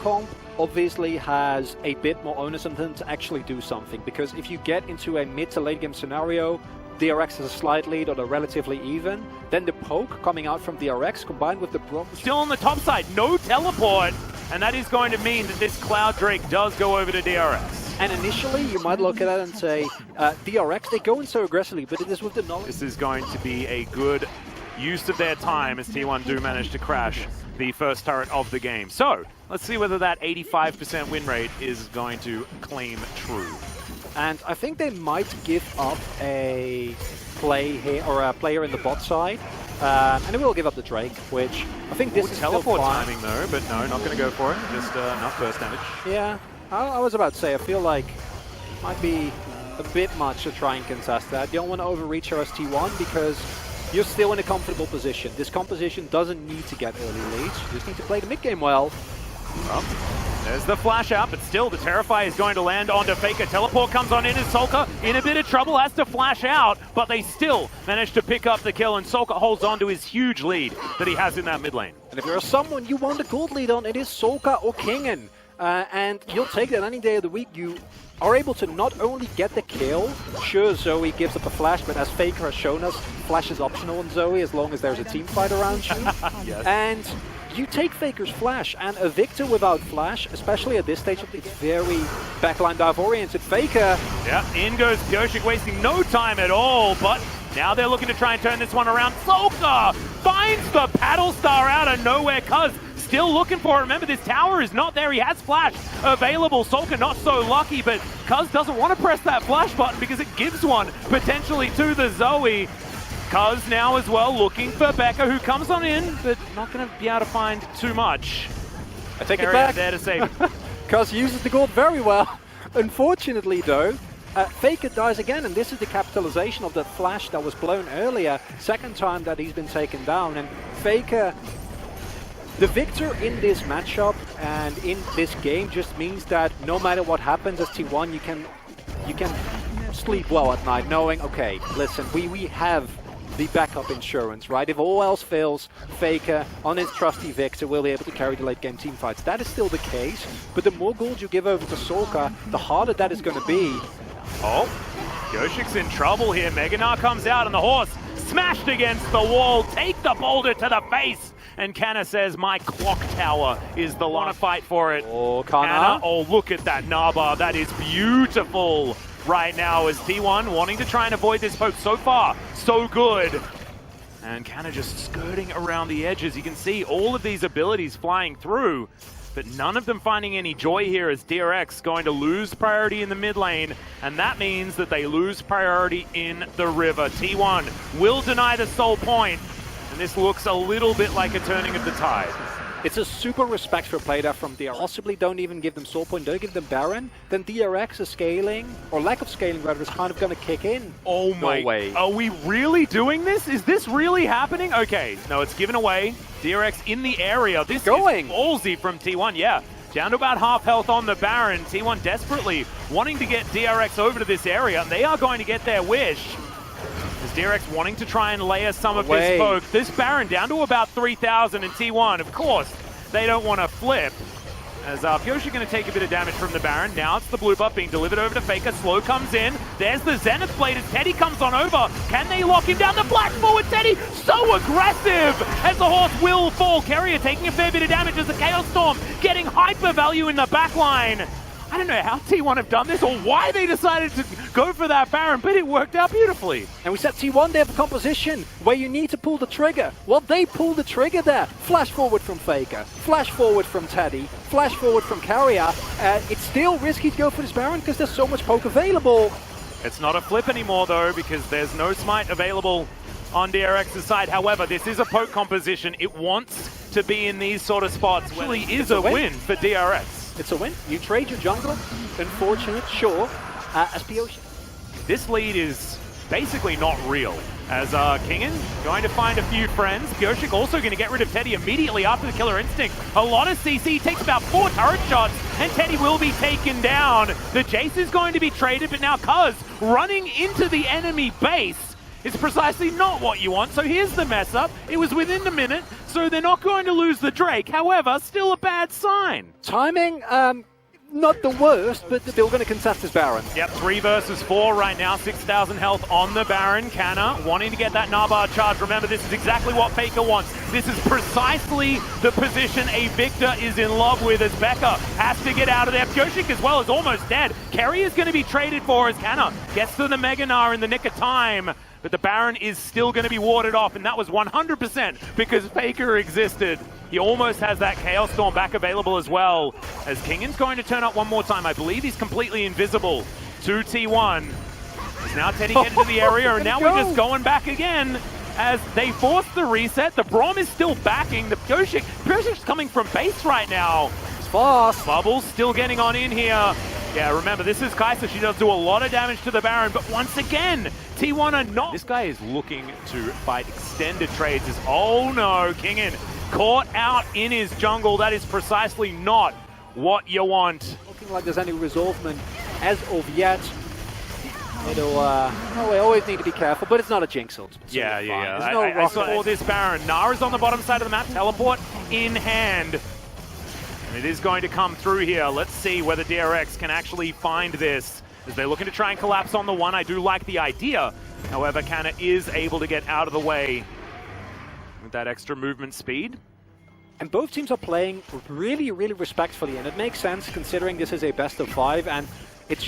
comp obviously has a bit more onus on them to actually do something, because if you get into a mid to late game scenario, DRX has a slight lead or they're relatively even, then the poke coming out from DRX combined with the still on the top side, no teleport, and that is going to mean that this Cloud Drake does go over to DRX. And initially, you might look at it and say, DRX, they go in so aggressively, but it is with the knowledge. This is going to be a good use of their time as T1 do manage to crash the first turret of the game. So, let's see whether that 85% win rate is going to claim true. And I think they might give up a play here, or a player in the bot side. And it will give up the Drake, which I think this is teleport still fine. timing though, but no, not going to go for it. Just enough burst damage. Yeah, I was about to say, I feel like it might be a bit much to try and contest that. You don't want to overreach her as T1 because you're still in a comfortable position. This composition doesn't need to get early leads. You just need to play the mid game well. Well, there's the flash out, but still the Terrify is going to land onto Faker. Teleport comes on in as Solka in a bit of trouble, has to flash out, but they still manage to pick up the kill, and Solka holds on to his huge lead that he has in that mid lane. And if you're someone you want a gold lead on, it is Solka or Kingen. And you'll take that any day of the week. You are able to not only get the kill, sure, Zoe gives up a flash, but as Faker has shown us, flash is optional on Zoe as long as there's a team fight around you. Yes. And you take Faker's flash, and a Victor without flash, especially at this stage, it's very backline dive oriented. Faker. Yeah, in goes Pyoshik, wasting no time at all, but now they're looking to try and turn this one around. Solka finds the paddle star out of nowhere, Cuz still looking for it. Remember, this tower is not there. He has flash available. Solka not so lucky, but Cuz doesn't want to press that flash button because it gives one potentially to the Zoe. Cuz now as well looking for Becca, who comes on in, but not going to be able to find too much. I take it back. There to save it. Cuz uses the gold very well. Unfortunately, though, Faker dies again, and this is the capitalization of that flash that was blown earlier. Second time that he's been taken down, and Faker, the victor in this matchup and in this game, just means that no matter what happens as T1, you can sleep well at night, knowing, okay, listen, we have the backup insurance, right? If all else fails, Faker on his trusty Victor will be able to carry the late game team fights. That is still the case, but the more gold you give over to Solka, the harder that is going to be. Oh, Yoshik's in trouble here. Meganar comes out and the horse smashed against the wall. Take the boulder to the face. And Kana says, my clock tower is the one to fight for it. Oh, Kana. Oh, look at that Naba. That is beautiful right now as T1 wanting to try and avoid this poke. So far, so good. And Kana just skirting around the edges. You can see all of these abilities flying through, but none of them finding any joy here as DRX going to lose priority in the mid lane, and that means that they lose priority in the river. T1 will deny the soul point, and this looks a little bit like a turning of the tide. It's a super respectful play there from DRX. Possibly don't even give them soul point, don't give them Baron, then DRX's scaling, or lack of scaling rather, is kind of going to kick in. Oh my, no way. Are we really doing this? Is this really happening? Okay, no, it's given away. DRX in the area. This is ballsy from T1, yeah. Down to about half health on the Baron. T1 desperately wanting to get DRX over to this area, and they are going to get their wish. As DRX wanting to try and layer some of his poke. This Baron down to about 3,000 in T1. Of course, they don't want to flip. As Pyoshi going to take a bit of damage from the Baron. Now it's the blue buff being delivered over to Faker. Slow comes in. There's the Zenith Blade as Teddy comes on over. Can they lock him down? The flash forward Teddy, so aggressive as the horse will fall. Carrier taking a fair bit of damage as the Chaos Storm getting hyper value in the backline. I don't know how T1 have done this or why they decided to go for that Baron, but it worked out beautifully. And we said T1, they have a composition where you need to pull the trigger. Well, they pulled the trigger there. Flash forward from Faker, flash forward from Teddy, flash forward from Carrier. It's still risky to go for this Baron because there's so much poke available. It's not a flip anymore though, because there's no smite available on DRX's side. However, this is a poke composition. It wants to be in these sort of spots. Really is a win for DRX. It's a win. You trade your jungler. Unfortunate, sure. As Pyoshi. This lead is basically not real. As Kingen going to find a few friends. Pyoshik also going to get rid of Teddy immediately after the Killer Instinct. A lot of CC, takes about 4 turret shots, and Teddy will be taken down. The Jace is going to be traded, but now Cuz running into the enemy base is precisely not what you want. So here's the mess up. It was within the minute. So they're not going to lose the Drake. However, still a bad sign. Timing, not the worst, but still going to contest his Baron. Yep, 3 versus 4 right now. 6,000 health on the Baron. Canna wanting to get that Nabard charge. Remember, this is exactly what Faker wants. This is precisely the position a Victor is in love with, as Becca has to get out of there. Pyoshik as well is almost dead. Kerry is going to be traded for as Canna gets to the Mega Gnar in the nick of time. But the Baron is still going to be warded off, and that was 100% because Faker existed. He almost has that Chaos Storm back available as well, as Kingan's going to turn up one more time. I believe he's completely invisible to T1. He's now Teddy getting into the area, and now we're just going back again as they force the reset. The Braum is still backing. The Pyoshik's coming from base right now. It's fast. Bubbles still getting on in here. Yeah, remember, this is Kai'Sa. She does do a lot of damage to the Baron, but once again, T1 are not. This guy is looking to fight extended trades. Oh no, Kingan caught out in his jungle. That is precisely not what you want. Looking like there's any resolvement as of yet. It'll, we always need to be careful, but it's not a Jinx ult. Yeah. I saw this Baron. Nara's on the bottom side of the map, teleport in hand. And it is going to come through here. Let's see whether DRX can actually find this, as they're looking to try and collapse on the one. I do like the idea. However, Canna is able to get out of the way with that extra movement speed. And both teams are playing really, really respectfully, and it makes sense considering this is a best of 5, and it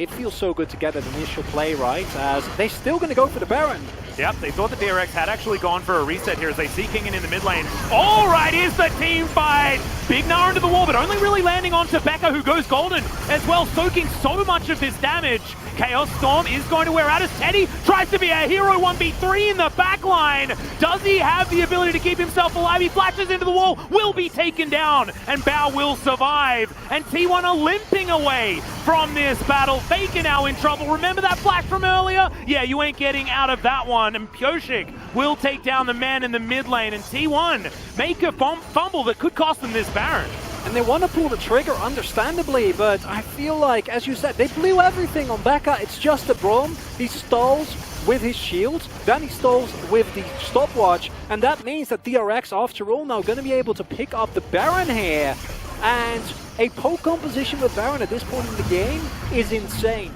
feels so good to get an initial play right, as they're still going to go for the Baron. Yep, they thought the DRX had actually gone for a reset here as they see Kingan in the mid lane. All right, here's the team fight. Big Gnar into the wall, but only really landing onto Becca, who goes golden as well, soaking so much of this damage. Chaos Storm is going to wear out as Teddy tries to be a hero 1v3 in the backline. Does he have the ability to keep himself alive? He flashes into the wall, will be taken down, and Bao will survive. And T1 are limping away from this battle. Faker now in trouble. Remember that flash from earlier? Yeah, you ain't getting out of that one. And Pyoshik will take down the man in the mid lane, and T1 make a fumble that could cost them this Baron. And they want to pull the trigger, understandably, but I feel like, as you said, they blew everything on Becca. It's just a Braum. He stalls with his shield, then he stalls with the stopwatch, and that means that DRX, after all, now going to be able to pick up the Baron here. And a poke composition with Baron at this point in the game is insane.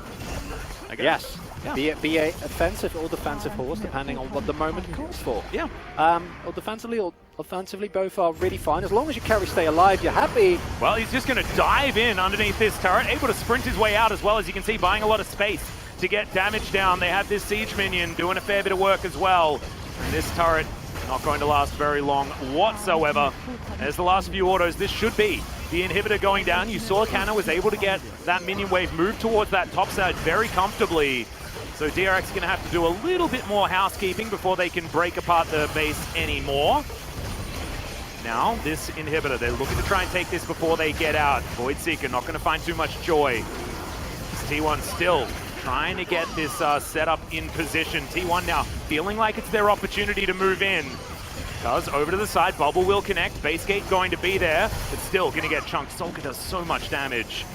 Yes. Yeah. Be a offensive or defensive horse, depending on what the moment calls for. Yeah. Or defensively or offensively, both are really fine. As long as you stay alive, you're happy. Well, he's just going to dive in underneath this turret, able to sprint his way out as well, as you can see, buying a lot of space to get damage down. They have this siege minion doing a fair bit of work as well. And this turret not going to last very long whatsoever. As the last few autos, this should be the inhibitor going down. You saw Canna was able to get that minion wave move towards that top side very comfortably. So DRX is going to have to do a little bit more housekeeping before they can break apart the base anymore. Now, this inhibitor, they're looking to try and take this before they get out. Void Seeker not going to find too much joy. T1 still trying to get this setup in position. T1 now feeling like it's their opportunity to move in. Does over to the side, Bubble will connect, base gate going to be there, but still going to get chunked. Solka does so much damage.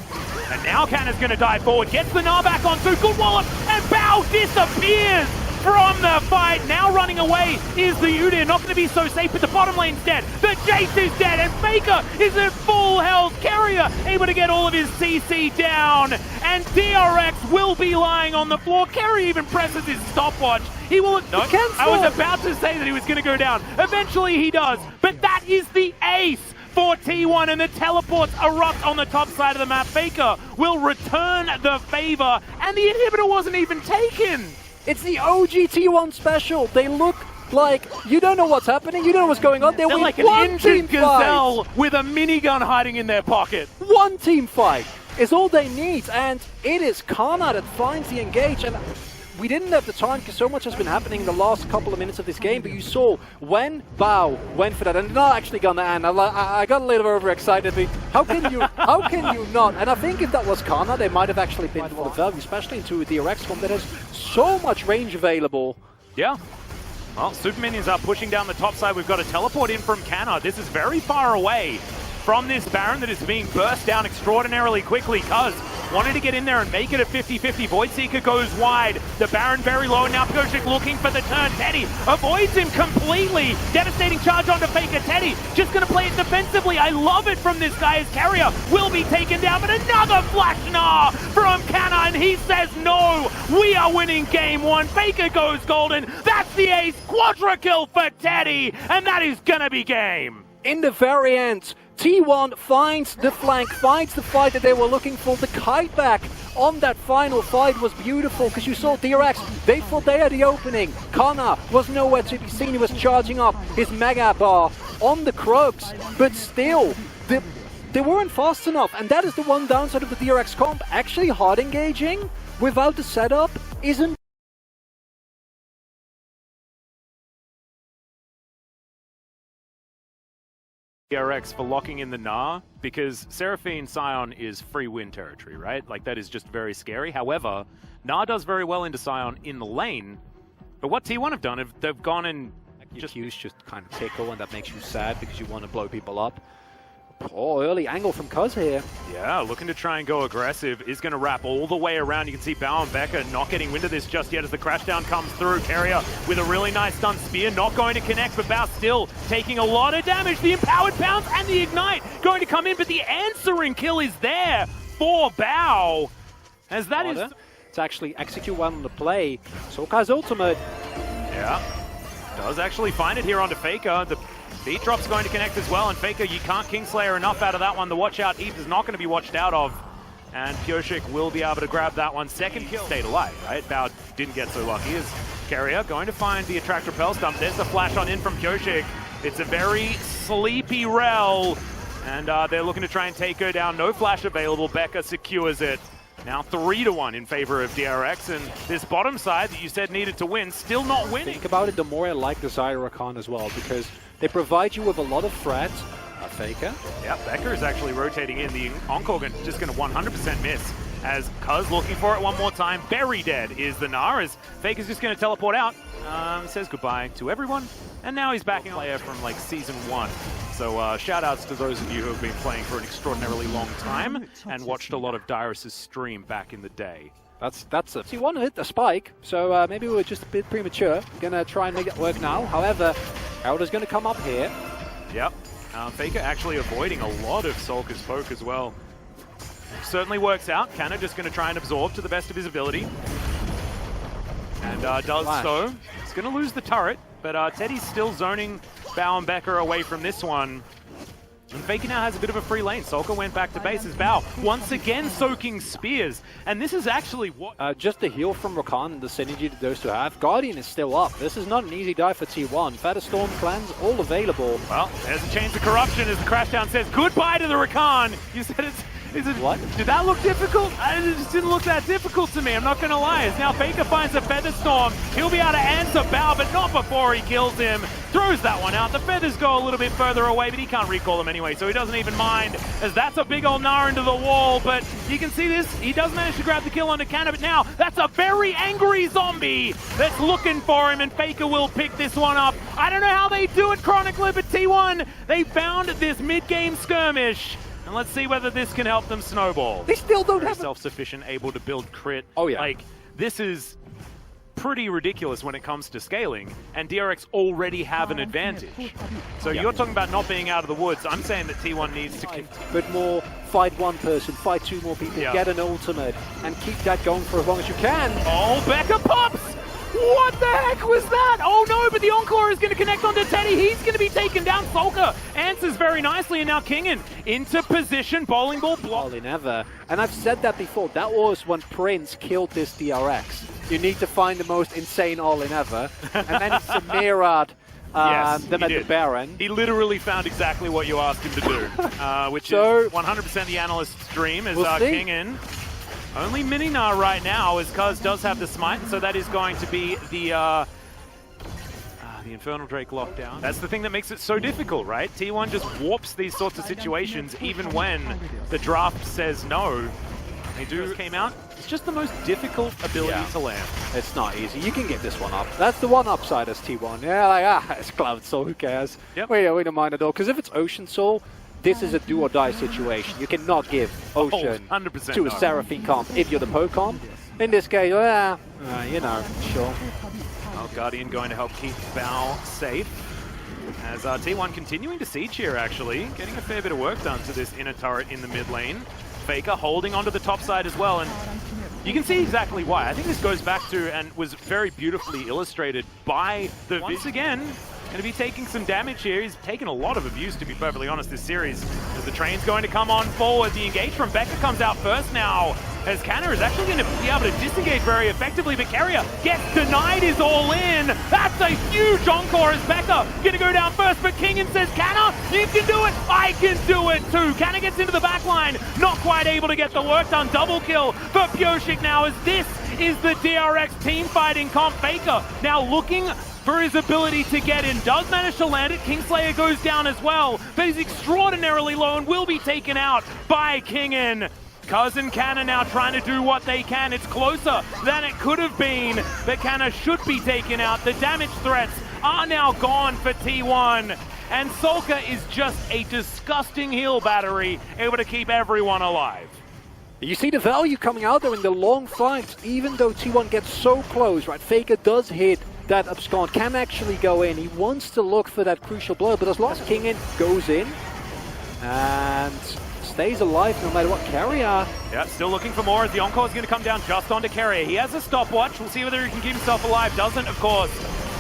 And now Canna's going to dive forward, gets the Gnar back on, good wallop, and Bao disappears from the fight. Now running away is the Udyr, not going to be so safe, but the bottom lane's dead. The Jace is dead, and Faker is at full health. Carrier able to get all of his CC down, and DRX will be lying on the floor. Carrier even presses his stopwatch. He will. No, I was about to say that he was going to go down. Eventually he does, but that is the ace for T1, and the teleports erupt on the top side of the map. Faker will return the favor, and the inhibitor wasn't even taken. It's the OG T1 special. They look like you don't know what's happening, you don't know what's going on. They're like an injured gazelle with a minigun hiding in their pocket. One team fight is all they need, and it is Karna that finds the engage. And we didn't have the time because so much has been happening in the last couple of minutes of this game, but you saw when Bao went for that, and not actually gonna end. I got a little overexcited. How can you not? And I think if that was Karna, they might have actually been for the value, especially into a DRX one that has so much range available. Yeah. Well, Super Minions are pushing down the top side. We've got a teleport in from Canna. This is very far away from this Baron that is being burst down extraordinarily quickly, because wanted to get in there and make it a 50-50. Voidseeker goes wide. The Baron very low, and now Pyosik looking for the turn. Teddy avoids him completely. Devastating charge onto Faker. Teddy just going to play it defensively. I love it from this guy. His carrier will be taken down, but another flash Gnar from Canna, and he says no. We are winning game one. Faker goes golden. That's the ace. Quadra kill for Teddy, and that is going to be game. In the very end, T1 finds the flank, finds the fight that they were looking for. The kite back on that final fight was beautiful because you saw DRX, they thought they had the opening. Kana was nowhere to be seen. He was charging up his Mega Bar on the Krugs, but still, they weren't fast enough. And that is the one downside of the DRX comp. Actually hard engaging without the setup isn't DRX for locking in the Gnar, because Seraphine Scion is free win territory, right? Like, that is just very scary. However, Gnar does very well into Scion in the lane, but what T1 have done, they've gone and just kind of tickle, and that makes you sad because you want to blow people up. Poor early angle from Cuz here. Yeah, looking to try and go aggressive. Is going to wrap all the way around. You can see Bao and Becca not getting wind of this just yet as the crashdown comes through. Carrier with a really nice stun spear. Not going to connect, but Bao still taking a lot of damage. The empowered pounce and the ignite going to come in, but the answering kill is there for Bao. As that is... to actually execute well on the play. Sokai's ultimate. Yeah, does actually find it here onto Faker. The beat drop's going to connect as well, and Faker, you can't Kingslayer enough out of that one. The watch out Eve is not going to be watched out of, and Pyosik will be able to grab that one. Second kill. Stayed alive, right? Bao didn't get so lucky as Carrier going to find the Attract Repel stump. There's the flash on in from Pyosik. It's a very sleepy Rel, and they're looking to try and take her down. No flash available. Becca secures it. Now 3-1 in favor of DRX, and this bottom side that you said needed to win, still not winning. Think about it, the more I like the Zyra Khan as well, because they provide you with a lot of threat. Faker. Yeah, Becker is actually rotating in. The Encore just going to 100% miss as Cuz looking for it one more time. Very dead is the Gnar as Faker's just going to teleport out. Says goodbye to everyone. And now he's backing a player from like Season 1. So shout outs to those of you who have been playing for an extraordinarily long time and watched a lot of Dyrus' stream back in the day. That's it. He wanted to hit the spike, so maybe we were just a bit premature. Gonna try and make it work now. However, Elder's gonna come up here. Yep. Faker actually avoiding a lot of Sulker's poke as well. Certainly works out. Canna just going to try and absorb to the best of his ability. And does so. He's going to lose the turret, but Teddy's still zoning Bao and Becker away from this one. And Faker now has a bit of a free lane. Sulker went back to base as Bao once again soaking spears. And this is actually what... just the heal from Rakan and the synergy that those two have. Guardian is still up. This is not an easy dive for T1. Featherstorm cleanse, all available. Well, there's a change to corruption as the crashdown says goodbye to the Rakan. You said it's... What? Did that look difficult? It just didn't look that difficult to me, I'm not going to lie. As now Faker finds a Featherstorm. He'll be able to answer Bao, but not before he kills him. Throws that one out. The feathers go a little bit further away, but he can't recall them anyway, so he doesn't even mind, as that's a big old Gnar into the wall. But you can see this. He does manage to grab the kill onto Canna, but now that's a very angry zombie that's looking for him, and Faker will pick this one up. I don't know how they do it chronically, but T1, they found this mid-game skirmish. And let's see whether this can help them snowball. They still don't have self-sufficient, able to build crit. Oh yeah. Like, this is pretty ridiculous when it comes to scaling, and DRX already have an advantage. So you're talking about not being out of the woods. I'm saying that T1 needs to... But more, fight one person, fight two more people, get an ultimate, and keep that going for as long as you can. Oh, Becca pops! What the heck was that? Oh no, but the Encore is going to connect onto Teddy. He's going to be taken down. Sulker answers very nicely, and now Kingen into position. Bowling ball block. All in ever. And I've said that before. That was when Prince killed this DRX. You need to find the most insane all in ever. And then it's Samirad them at the Baron. He literally found exactly what you asked him to do, which is 100% the analyst's dream, is Kingen. Only mini Gnar right now, as Cuz does have the smite, so that is going to be the Infernal Drake lockdown. That's the thing that makes it so difficult, right? T1 just warps these sorts of situations even when the draft says no. They do came out. It's just the most difficult ability to land. It's not easy. You can get this one up. That's the one upside as T1. Yeah, like, it's Cloud Soul, who cares? Yep. We don't mind at all, because if it's Ocean Soul, this is a do or die situation. You cannot give Ocean 100% to a Seraphine comp if you're the Poe comp. In this case, you know, sure. Well, Guardian going to help keep Bao safe. As T1 continuing to siege here, actually. Getting a fair bit of work done to this inner turret in the mid lane. Faker holding onto the top side as well, and you can see exactly why. I think this goes back to, and was very beautifully illustrated by the... Once again, going to be taking some damage here. He's taken a lot of abuse, to be perfectly honest, this series. As the train's going to come on forward. The engage from Becca comes out first now. As Canna is actually going to be able to disengage very effectively, but Carrier gets denied his all in. That's a huge encore as Becca going to go down first, but Kingen says, Canna, you can do it, I can do it too. Canna gets into the back line, not quite able to get the work done. Double kill for Pyoshik now, as this is the DRX team fighting comp. Faker now looking for his ability to get in. Does manage to land it. Kingslayer goes down as well, but he's extraordinarily low and will be taken out by Kingen. Cuz and Canna now trying to do what they can. It's closer than it could have been, but Canna should be taken out. The damage threats are now gone for T1. And Solka is just a disgusting heal battery, able to keep everyone alive. You see the value coming out there in the long fight, even though T1 gets so close, right? Faker does hit that abscond, can actually go in. He wants to look for that crucial blow, but as long as Kingen goes in and stays alive no matter what. Carrier. Yeah, still looking for more as the encore is going to come down just onto Carrier. He has a stopwatch. We'll see whether he can keep himself alive. Doesn't, of course,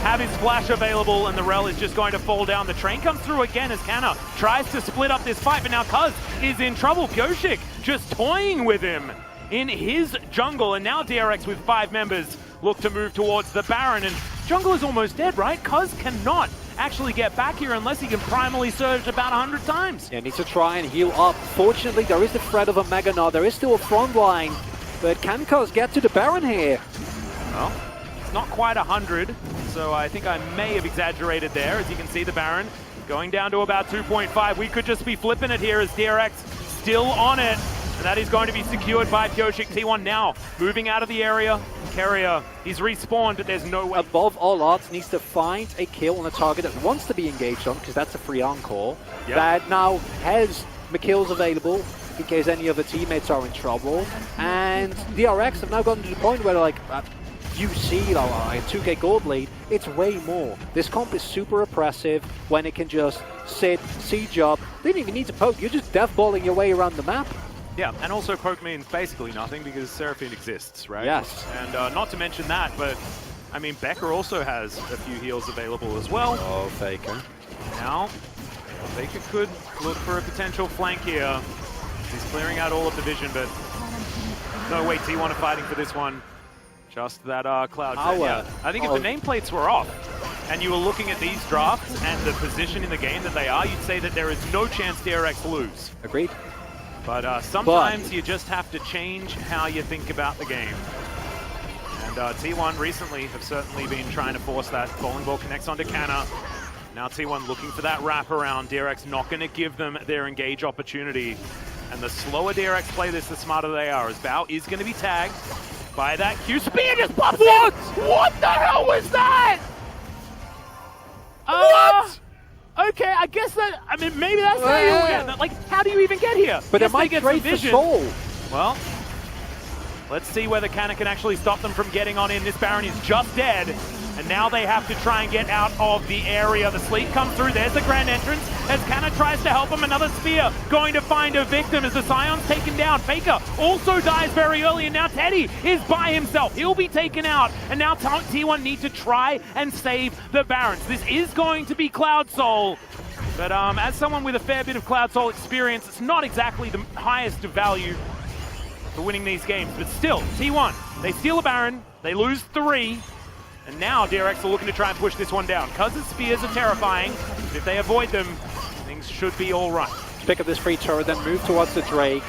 have his flash available, and the Rel is just going to fall down. The train comes through again as Canna tries to split up this fight, but now Cuz is in trouble. Pyoshik just toying with him in his jungle, and now DRX with 5 members look to move towards the Baron, and jungle is almost dead, right? Cuz cannot actually get back here unless he can primally surge about 100 times. Yeah, needs to try and heal up. Fortunately, there is the threat of a Mega Nod. There is still a front line, but can Cuz get to the Baron here? Well, it's not quite 100, so I think I may have exaggerated there. As you can see, the Baron going down to about 2.5. We could just be flipping it here as DRX still on it, and that is going to be secured by Pyoshik. T1 now moving out of the area. Carrier, he's respawned, but there's no way. Above all odds, needs to find a kill on a target that wants to be engaged on, because that's a free encore. Yep. That now has McKills available in case any of the teammates are in trouble. And DRX have now gotten to the point where, like, you see, like, 2k gold lead, it's way more. This comp is super oppressive when it can just sit, siege up. They don't even need to poke, you're just deathballing your way around the map. Yeah, and also poke means basically nothing because Seraphine exists, right? Yes. And not to mention that, but I mean, Becker also has a few heals available as well. Oh, Faker. Now, Faker could look for a potential flank here. He's clearing out all of the vision, but no way T1 are fighting for this one. Just that cloud. Yeah. I think if the nameplates were off, and you were looking at these drafts and the position in the game that they are, you'd say that there is no chance DRX lose. Agreed. But sometimes you just have to change how you think about the game. And T1 recently have certainly been trying to force that. Bowling ball connects onto Canna. Now T1 looking for that wraparound. DRX not going to give them their engage opportunity. And the slower DRX play this, the smarter they are, as Bao is going to be tagged by that Q. Spear just pops in! What the hell was that? What? Okay, I guess that, I mean, maybe that's how you win. Like, how do you even get here? But it might get trade for soul. Well, let's see whether Canna can actually stop them from getting on in. This Baron is just dead, and now they have to try and get out of the area. The sleep comes through. There's the grand entrance as Canna tries to help him. Another spear going to find a victim as the Scion's taken down. Faker also dies very early, and now Teddy is by himself. He'll be taken out, and now T1 need to try and save the Barons. This is going to be Cloud Soul, but as someone with a fair bit of Cloud Soul experience, it's not exactly the highest of value for winning these games. But still, T1, they steal a Baron, they lose 3, and now DRX are looking to try and push this one down. Cuz's spears are terrifying, but if they avoid them, things should be all right. Pick up this free turret, then move towards the Drake.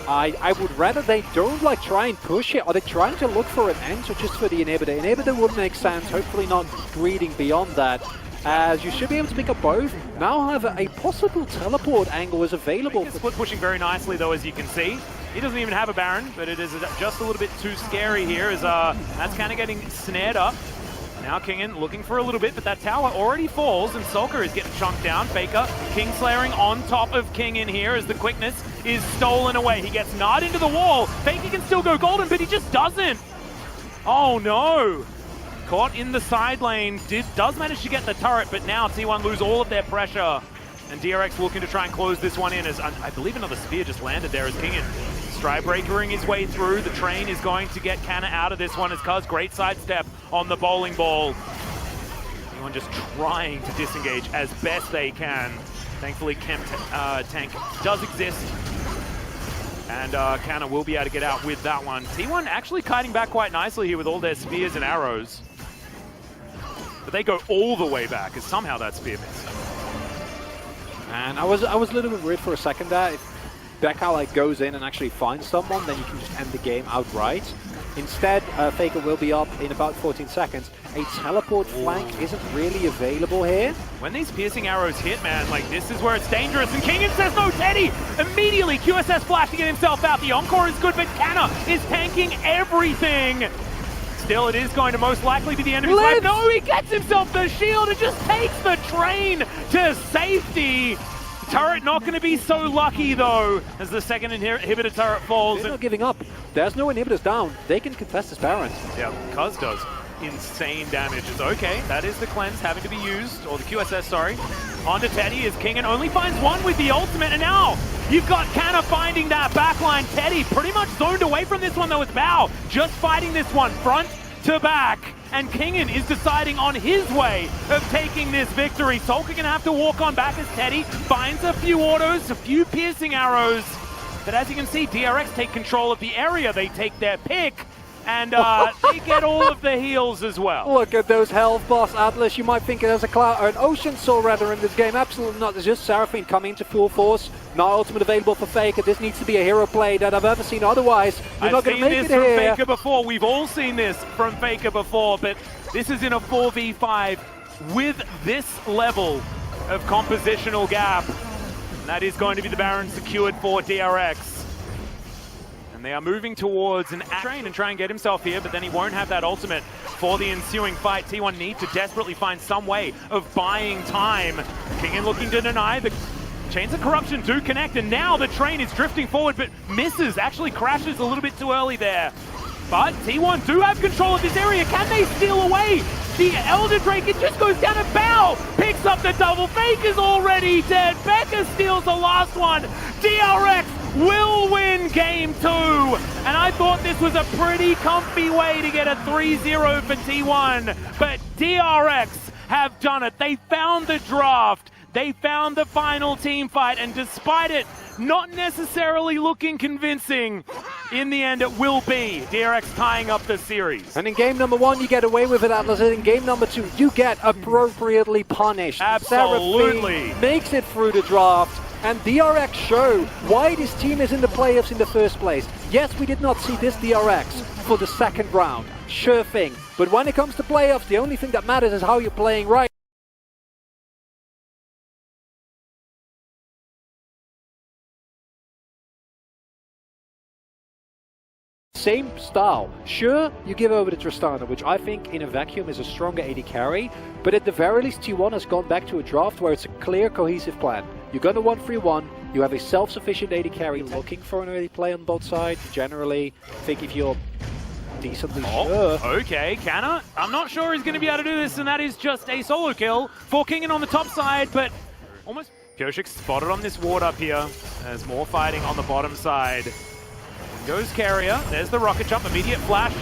I would rather they don't like try and push it. Are they trying to look for an enter just for the inhibitor? Inhibitor would make sense, hopefully not greeding beyond that. As you should be able to pick up both. Now have a possible teleport angle is available. Split pushing very nicely though, as you can see. He doesn't even have a Baron, but it is just a little bit too scary here as that's kind of getting snared up. Now Kingen looking for a little bit, but that tower already falls, and Sulker is getting chunked down. Faker, Kingslayering on top of Kingen here as the quickness is stolen away. He gets gnawed into the wall. Faker can still go golden, but he just doesn't. Oh no! Caught in the side lane, does manage to get the turret, but now T1 lose all of their pressure. And DRX looking to try and close this one in as I believe another spear just landed there as Kingen Strybreakering his way through. The train is going to get Canna out of this one as Cuz great sidestep on the bowling ball. Anyone just trying to disengage as best they can. Thankfully tank does exist. And Canna will be able to get out with that one. T1 actually kiting back quite nicely here with all their spears and arrows. But they go all the way back as somehow that spear missed. And I was a little bit worried for a second there. If Becca like goes in and actually finds someone, then you can just end the game outright. Instead, Faker will be up in about 14 seconds. A teleport flank isn't really available here. When these piercing arrows hit, man, like this is where it's dangerous. And Kingen says no, Teddy! Immediately, QSS flash to get himself out. The encore is good, but Canna is tanking everything. Still, it is going to most likely be the end of his life. No, he gets himself the shield and just takes the train to safety. Turret not going to be so lucky, though, as the second inhibitor turret falls. They're not giving up. There's no inhibitors down. They can contest this Baron. Yeah, Cuz does insane damage. It's okay. That is the cleanse having to be used, or the QSS, sorry. Onto Teddy as Kingen only finds one with the ultimate, and now you've got Canna finding that backline. Teddy pretty much zoned away from this one, though, with Bao just fighting this one front to back. And Kingen is deciding on his way of taking this victory. Sulker gonna have to walk on back as Teddy finds a few autos, a few piercing arrows. But as you can see, DRX take control of the area. They take their pick, and they get all of the heals as well. Look at those health boss, Atlas. You might think it as a cloud or an ocean soul rather in this game. Absolutely not. There's just Seraphine coming into full force. Not ultimate available for Faker. This needs to be a hero play that I've ever seen. Otherwise, you're not going to make it here. I've seen this from Faker before. We've all seen this from Faker before, but this is in a 4v5 with this level of compositional gap. And that is going to be the Baron secured for DRX. And they are moving towards an train and try and get himself here, but then he won't have that ultimate for the ensuing fight. T1 need to desperately find some way of buying time. Kingen looking to deny. The Chains of Corruption do connect, and now the train is drifting forward, but misses, actually crashes a little bit too early there. But T1 do have control of this area. Can they steal away the Elder Drake? It just goes down to Bao. Picks up the double. Faker's already dead. Becca steals the last one. DRX will win game 2. And I thought this was a pretty comfy way to get a 3-0 for T1. But DRX have done it. They found the draft. They found the final team fight, and despite it not necessarily looking convincing, in the end it will be DRX tying up the series. And in game number 1 you get away with it, Atlas, and in game number 2 you get appropriately punished. Absolutely. Seraphine makes it through the draft, and DRX show why this team is in the playoffs in the first place. Yes, we did not see this DRX for the second round, sure thing, but when it comes to playoffs, the only thing that matters is how you're playing right. Same style. Sure, you give over to Tristana, which I think in a vacuum is a stronger AD carry, but at the very least T1 has gone back to a draft where it's a clear, cohesive plan. You're going to 1-3-1, you have a self-sufficient AD carry looking for an early play on both sides. Generally, I think if you're decently sure. Okay, Canna, I'm not sure he's going to be able to do this, and that is just a solo kill for Kingen on the top side, but almost... Kyoshik spotted on this ward up here. There's more fighting on the bottom side. Goes Carrier, there's the rocket jump, immediate flash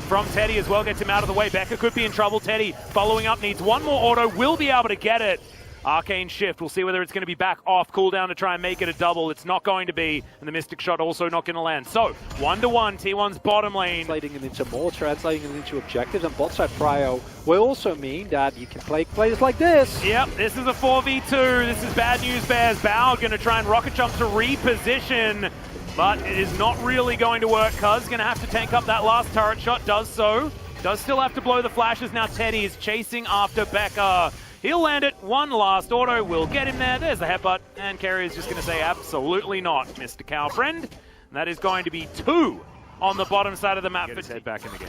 from Teddy as well, gets him out of the way. Becca could be in trouble. Teddy following up, needs one more auto, will be able to get it. Arcane Shift, we'll see whether it's going to be back off cooldown to try and make it a double. It's not going to be, and the Mystic Shot also not going to land. So, 1-1, T1's bottom lane. Translating it into more, translating it into objectives, and bot side prio will also mean that you can play players like this. Yep, this is a 4v2. This is bad news bears. Bao going to try and rocket jump to reposition. But it is not really going to work. Cuz going to have to tank up that last turret shot. Does so. Does still have to blow the flashes. Now Teddy is chasing after Becca. He'll land it. One last auto will get him there. There's the headbutt. And Carrier's just going to say absolutely not, Mr. Cowfriend. And that is going to be 2 on the bottom side of the map. Get his head back in the game.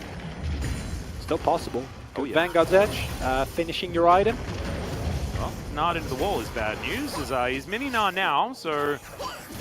Still possible. Oh, yeah. Vanguard's Edge, finishing your item. Well, Nard into the wall is bad news, as he's mini Nard now, so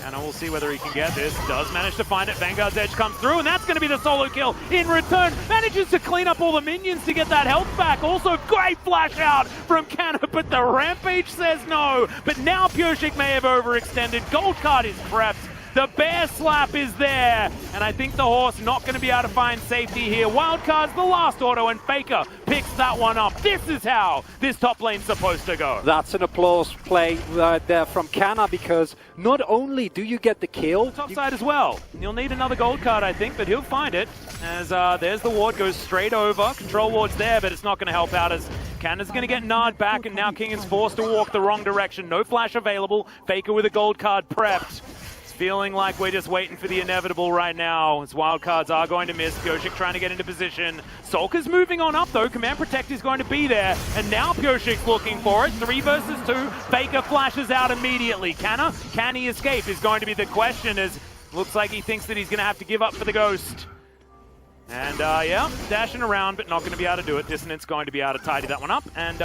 Anna will see whether he can get this. Does manage to find it. Vanguard's Edge comes through, and that's going to be the solo kill in return. Manages to clean up all the minions to get that health back. Also, great flash out from Canna, but the Rampage says no. But now Pyosik may have overextended. Gold card is prepped. The bear slap is there, and I think the horse not going to be able to find safety here. Wildcard's the last auto, and Faker picks that one up. This is how this top lane's supposed to go. That's an applause play right there from Canna, because not only do you get the kill... Top side as well. You'll need another gold card, I think, but he'll find it. As there's the ward, goes straight over. Control ward's there, but it's not going to help out as Canna's going to get Nard back, and now King is forced to walk the wrong direction. No flash available. Faker with a gold card prepped. Feeling like we're just waiting for the inevitable right now, as wildcards are going to miss. Pyosik trying to get into position. Solka's moving on up though. Command Protect is going to be there, and now Pyosik's looking for it. 3 versus 2. Faker flashes out immediately. Can he escape is going to be the question, as looks like he thinks that he's going to have to give up for the ghost. And yeah, dashing around, but not going to be able to do it. Dissonance going to be able to tidy that one up, and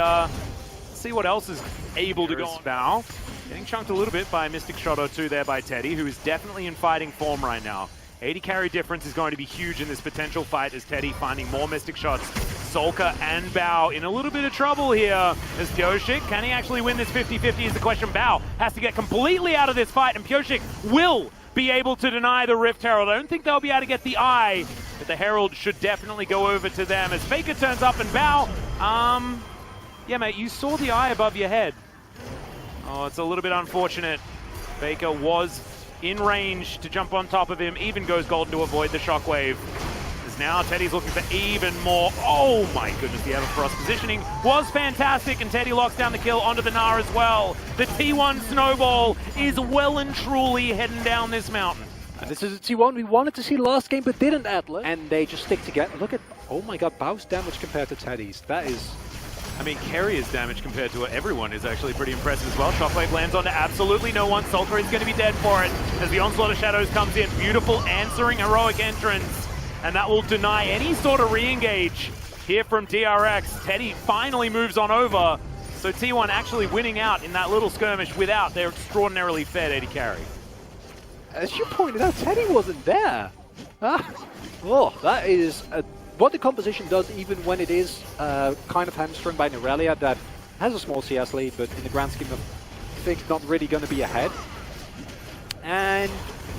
see what else is able to go on. Bow. Getting chunked a little bit by a Mystic Shot or two there by Teddy, who is definitely in fighting form right now. 80 carry difference is going to be huge in this potential fight, as Teddy finding more Mystic Shots. Solka and Bao in a little bit of trouble here as Pyosik. Can he actually win this 50-50 is the question. Bao has to get completely out of this fight, and Pyosik will be able to deny the Rift Herald. I don't think they'll be able to get the eye, but the Herald should definitely go over to them as Faker turns up, and Bao, yeah mate, you saw the eye above your head. Oh, it's a little bit unfortunate. Faker was in range to jump on top of him, even goes golden to avoid the shockwave. As now Teddy's looking for even more. Oh my goodness, the Everfrost positioning was fantastic, and Teddy locks down the kill onto the Gnar as well. The T1 snowball is well and truly heading down this mountain. And this is a T1 we wanted to see last game but didn't, Atlas. And they just stick together. Look at, oh my god, Bao's damage compared to Teddy's. That is... I mean, Carrier's damage compared to everyone is actually pretty impressive as well. Shockwave lands onto absolutely no one. Sulker is going to be dead for it as the Onslaught of Shadows comes in. Beautiful answering heroic entrance, and that will deny any sort of re-engage here from DRX. Teddy finally moves on over, so T1 actually winning out in that little skirmish without their extraordinarily fed 80 carry. As you pointed out, Teddy wasn't there. Oh, that is what the composition does, even when it is kind of hamstrung by Norelia, that has a small CS lead, but in the grand scheme of things, not really going to be ahead. And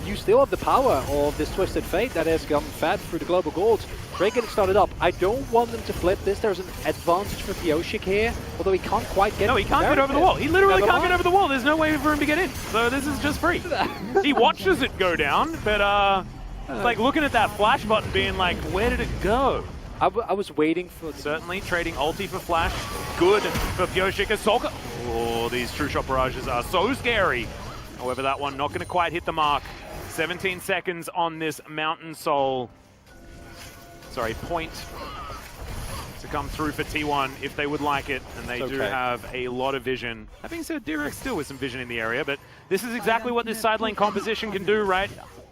you still have the power of this Twisted Fate that has gotten fed through the global gold. DragonX started up. I don't want them to flip this. There's an advantage for Pyosik here, although he can't quite get... No, he can't get over the wall. He literally can't get over the wall. There's no way for him to get in. So this is just free. He watches it go down, but it's like looking at that flash button being like, where did it go? I was waiting for... Certainly trading ulti for flash. Good for Pyosik. Solka. Oh, these True Shot barrages are so scary. However, that one not going to quite hit the mark. 17 seconds on this Mountain Soul. Sorry, point to come through for T1 if they would like it, and they do have a lot of vision. That being said, DRX still with some vision in the area, but this is exactly what this side lane composition can do, right?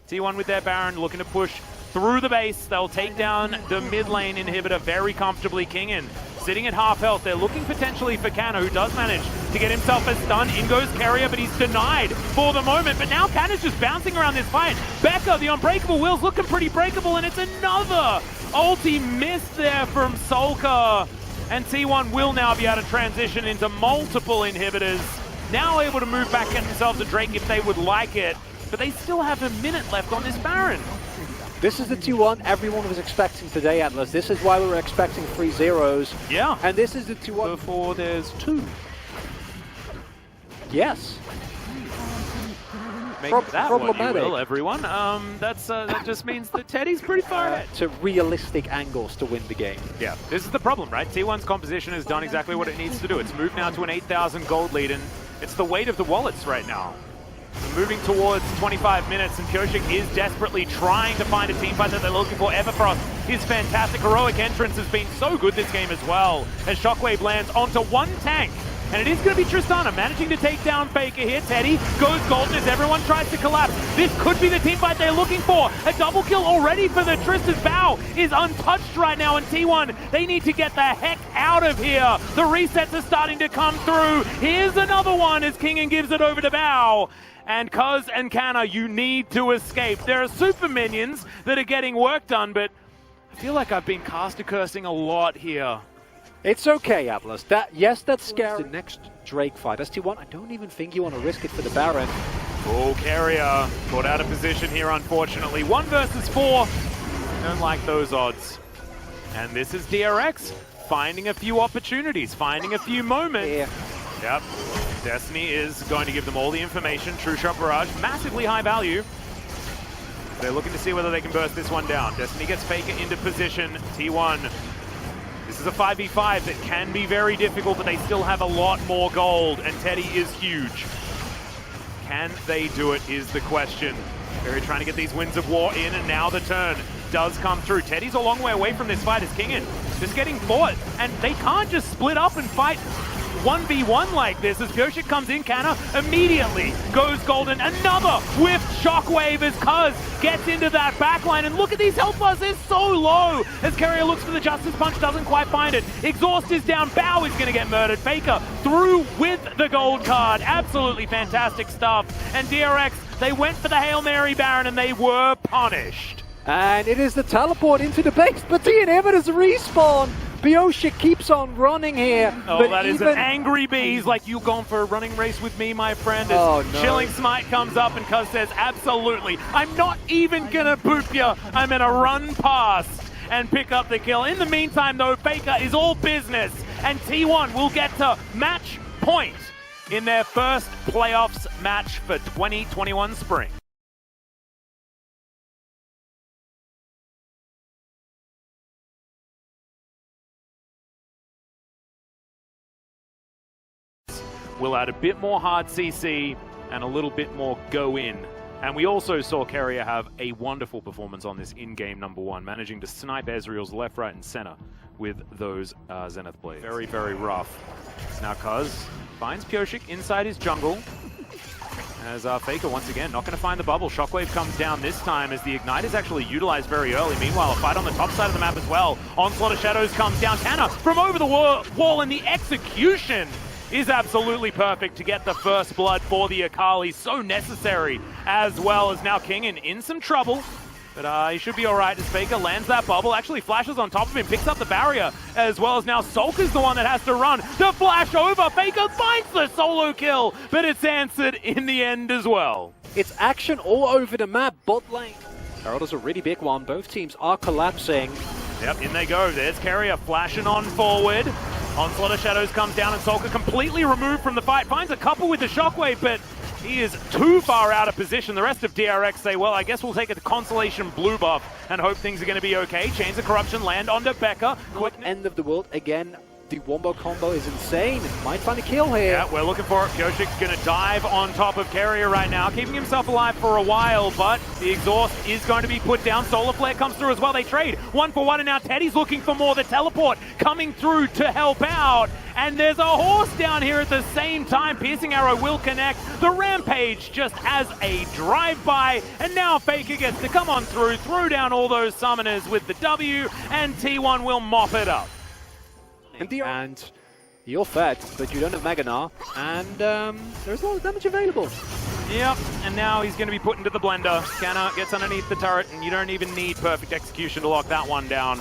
T1 with their Baron looking to push through the base. They'll take down the mid lane inhibitor very comfortably. Kingin sitting at half health. They're looking potentially for Canna, who does manage to get himself a stun. In goes Carrier, but he's denied for the moment. But now Canna's just bouncing around this fight. Becca, the unbreakable will's looking pretty breakable, and it's another ulti missed there from Solka. And T1 will now be able to transition into multiple inhibitors. Now able to move back at themselves a Drake if they would like it. But they still have a minute left on this Baron. This is the T1 everyone was expecting today, Atlas. This is why we were expecting 3 zeros. Yeah. And this is the T1 before there's 2. Yes. Make that what you will, everyone. That just means that Teddy's pretty far ahead. To realistic angles to win the game. Yeah, this is the problem, right? T1's composition has done exactly what it needs to do. It's moved now to an 8,000 gold lead, and it's the weight of the wallets right now. Moving towards 25 minutes, and Pyosik is desperately trying to find a team fight that they're looking for. Everfrost, his fantastic heroic entrance has been so good this game as well, as Shockwave lands onto one tank. And it is going to be Tristana managing to take down Faker here. Teddy goes golden as everyone tries to collapse. This could be the team fight they're looking for. A double kill already for the Trista's Bow is untouched right now, and T1, they need to get the heck out of here. The resets are starting to come through. Here's another one as Kingen gives it over to Bow. And Cuz and Canna, you need to escape. There are super minions that are getting work done, but I feel like I've been caster cursing a lot here. It's okay, Atlas. Yes, that's scary. The next Drake fight. ST1, I don't even think you want to risk it for the Baron. Oh, Carrier caught out of position here, unfortunately. 1 versus 4. Don't like those odds. And this is DRX finding a few opportunities, finding a few moments. Yeah. Yep. Destiny is going to give them all the information. True Shot Barrage, massively high value. They're looking to see whether they can burst this one down. Destiny gets Faker into position. T1. This is a 5v5 that can be very difficult, but they still have a lot more gold, and Teddy is huge. Can they do it is the question. They're trying to get these Winds of War in, and now the turn does come through. Teddy's a long way away from this fight as Kingen just getting fought, and they can't just split up and fight 1v1 like this. As Pyoshik comes in, Canna immediately goes golden. Another whiff shockwave as Cuz gets into that backline. And look at these health bars, they're so low. As Carrier looks for the Justice Punch, doesn't quite find it. Exhaust is down, Bow is going to get murdered. Faker through with the gold card. Absolutely fantastic stuff. And DRX, they went for the Hail Mary Baron and they were punished. And it is the teleport into the base, but the inhibitors respawn. Pyoshik keeps on running here. Oh, but that is an angry bee. He's like, you going for a running race with me, my friend? As oh, no. Chilling Smite comes up and Cuz says, absolutely. I'm not even going to boop you. I'm going to run past and pick up the kill. In the meantime, though, Faker is all business. And T1 will get to match point in their first playoffs match for 2021 spring. We'll add a bit more hard CC and a little bit more go in. And we also saw Carrier have a wonderful performance on this in-game #1, managing to snipe Ezreal's left, right, and center with those Zenith Blades. Very, very rough. Now Cuz finds Pyoshik inside his jungle. As Faker, once again, not going to find the bubble. Shockwave comes down this time as the Ignite is actually utilized very early. Meanwhile, a fight on the top side of the map as well. Onslaught of Shadows comes down. Canna from over the wall, and the execution is absolutely perfect to get the first blood for the Akali. So necessary, as well as now Kingen in some trouble. But he should be all right as Faker lands that bubble, actually flashes on top of him, picks up the barrier, as well as now Sulker's the one that has to run. The flash over, Faker finds the solo kill, but it's answered in the end as well. It's action all over the map, bot lane. Herald's a really big one, both teams are collapsing. Yep, in they go, there's Carrier flashing on forward. Onslaught of Shadows comes down and Sulker completely removed from the fight, finds a couple with the Shockwave, but he is too far out of position. The rest of DRX say, well, I guess we'll take a consolation blue buff and hope things are going to be okay. Chains of Corruption land onto Becca. Quick end of the world again. The wombo combo is insane. Might find a kill here. Yeah, we're looking for it. Pyoshik's going to dive on top of Carrier right now, keeping himself alive for a while, but the exhaust is going to be put down. Solar Flare comes through as well. They trade 1 for 1, and now Teddy's looking for more. The teleport coming through to help out. And there's a horse down here at the same time. Piercing Arrow will connect. The Rampage just has a drive-by, and now Faker gets to come on through down all those summoners with the W, and T1 will mop it up. And you're fed, but you don't have Maganar, and there's a lot of damage available. Yep, and now he's going to be put into the blender. Canna gets underneath the turret, and you don't even need perfect execution to lock that one down.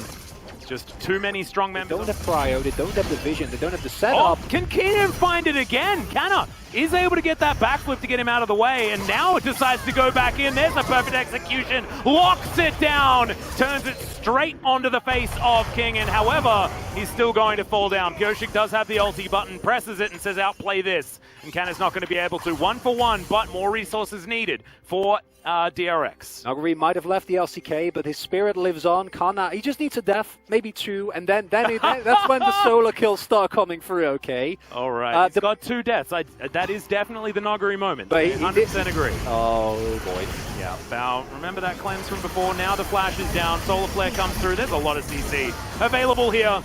Just too many strong members. They don't have Cryo, they don't have the vision, they don't have the setup. Oh, can Keenan find it again? Canna is able to get that backflip to get him out of the way, and now it decides to go back in. There's a perfect execution, locks it down, turns it straight onto the face of Kingen. However, he's still going to fall down. Pyoshik does have the ulti button, presses it and says, outplay this. And Canna's not going to be able to. 1 for 1, but more resources needed for DRX. Nuguri might have left the LCK, but his spirit lives on. Kana, he just needs a death, maybe 2, and then that's when the solo kills start coming through, okay? All right, he's got 2 deaths. That is definitely the Nuguri moment. I 100% agree. Oh, boy. Yeah, Bow, remember that cleanse from before? Now the flash is down, Solar Flare comes through. There's a lot of CC available here.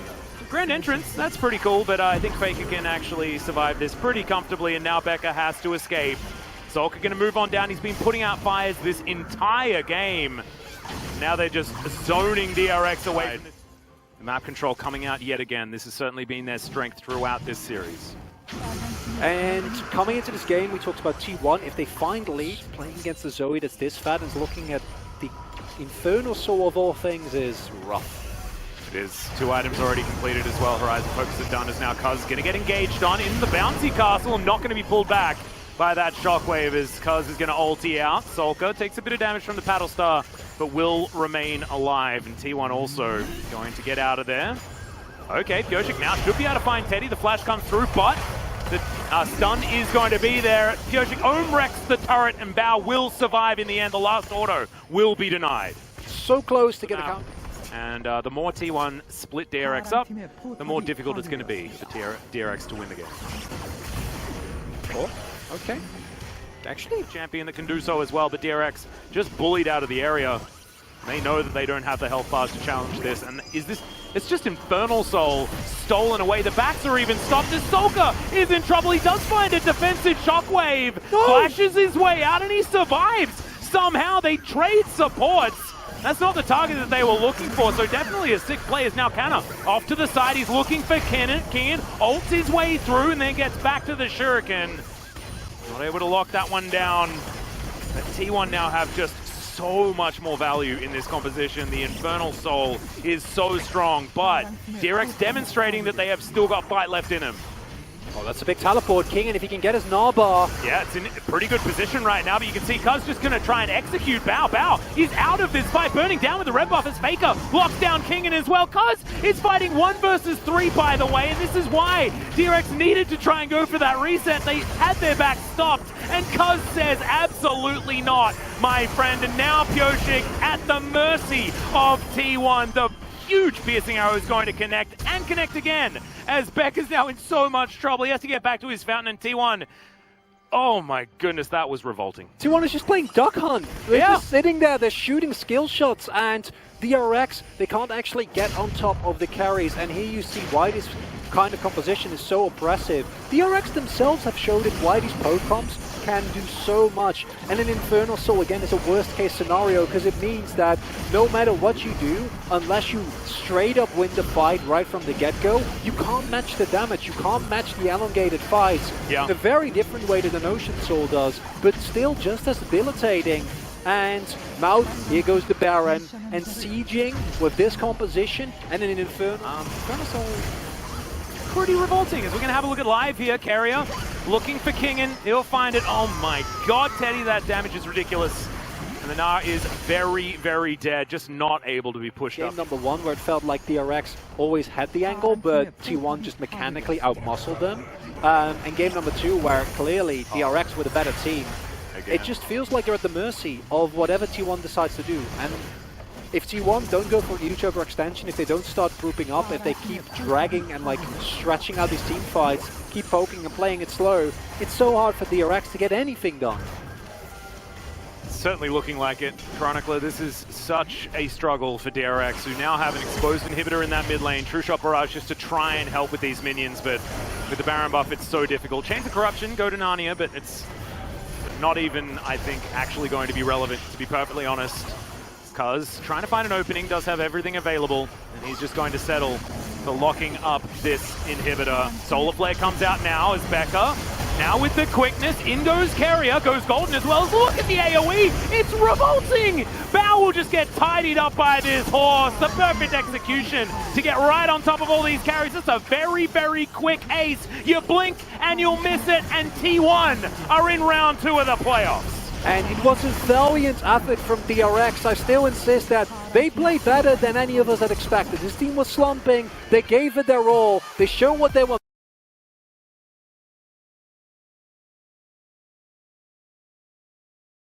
Grand entrance, that's pretty cool, but I think Faker can actually survive this pretty comfortably, and now Becca has to escape. Zolka going to move on down. He's been putting out fires this entire game. Now they're just zoning DRX away. The map control coming out yet again. This has certainly been their strength throughout this series. And coming into this game, we talked about T1. If they find lead, playing against the Zoe that's this fat and looking at the Infernal Soul of all things is rough. It is. 2 items already completed as well. Horizon Focus is done as now Cuz going to get engaged on in the bouncy castle and not going to be pulled back by that shockwave as Cuz is going to ulti out. Solka takes a bit of damage from the Paddle Star, but will remain alive. And T1 also going to get out of there. Okay, Pyosik now should be able to find Teddy. The flash comes through, but the stun is going to be there. Pyosik own wrecks the turret, and Bao will survive in the end. The last auto will be denied. So close to get a count. And the more T1 split DRX up, the more difficult it's going to be for DRX to win the game. Oh, okay. Actually, champion that can do so as well, but DRX just bullied out of the area. They know that they don't have the health bars to challenge this, and it's just Infernal Soul stolen away. The backs are even stopped as Solka is in trouble. He does find a defensive shockwave, flashes his way out, and he survives. Somehow they trade supports. That's not the target that they were looking for, so definitely a sick play is now Kanna. Off to the side, he's looking for Kenan. Ults his way through and then gets back to the Shuriken. Not able to lock that one down. But T1 now have just so much more value in this composition. The Infernal Soul is so strong, but DRX demonstrating that they have still got fight left in him. Oh, that's a big teleport, King, and if he can get his Narbar. Yeah, it's in a pretty good position right now, but you can see Cuz just going to try and execute Bao. Bao is out of this fight, burning down with the red buff as Faker locks down King as well. Cuz is fighting 1 versus 3, by the way, and this is why DRX needed to try and go for that reset. They had their back stopped, and Cuz says absolutely not, my friend. And now Pyosik at the mercy of T1. The huge piercing arrow is going to connect and connect again as Beck is now in so much trouble. He has to get back to his fountain, and T1, oh my goodness, that was revolting. T1 is just playing Duck Hunt. They're just sitting there, they're shooting skill shots, and DRX, they can't actually get on top of the carries, and here you see why this kind of composition is so oppressive. DRX themselves have showed it why these poke comps can do so much, and an Infernal Soul again is a worst case scenario because it means that no matter what you do, unless you straight up win the fight right from the get-go, you can't match the damage, you can't match the elongated fights in a very different way than an Ocean Soul does, but still just as debilitating. And now here goes the Baron, and sieging with this composition and an Infernal Soul. Pretty revolting as we're going to have a look at live here. Carrier looking for Kingen. He'll find it. Oh my god, Teddy, that damage is ridiculous. And the Gnar is very, very dead, just not able to be pushed up. Game number 1 where it felt like DRX always had the angle, but T1 just mechanically outmuscled them. And game number 2 where clearly DRX were the better team. It just feels like they're at the mercy of whatever T1 decides to do. And if T1 don't go for huge overextension, if they don't start grouping up, if they keep dragging and like stretching out these team fights, keep poking and playing it slow, it's so hard for DRX to get anything done. Certainly looking like it. Chronicler, this is such a struggle for DRX, who now have an exposed inhibitor in that mid lane. True Shot Barrage just to try and help with these minions, but with the Baron buff, it's so difficult. Chains of Corruption go to Narnia, but it's not even, I think, actually going to be relevant, to be perfectly honest. Cuz trying to find an opening, does have everything available, and he's just going to settle for locking up this inhibitor. Solar Flare comes out now as Becca. Now with the quickness, in goes Carrier, goes Golden as well. Look at the AoE, it's revolting! Bao will just get tidied up by this horse. The perfect execution to get right on top of all these carries. It's a very, very quick ace. You blink and you'll miss it, and T1 are in round 2 of the playoffs. And it was a valiant effort from DRX. I still insist that they played better than any of us had expected. This team was slumping, they gave it their all, they showed what they were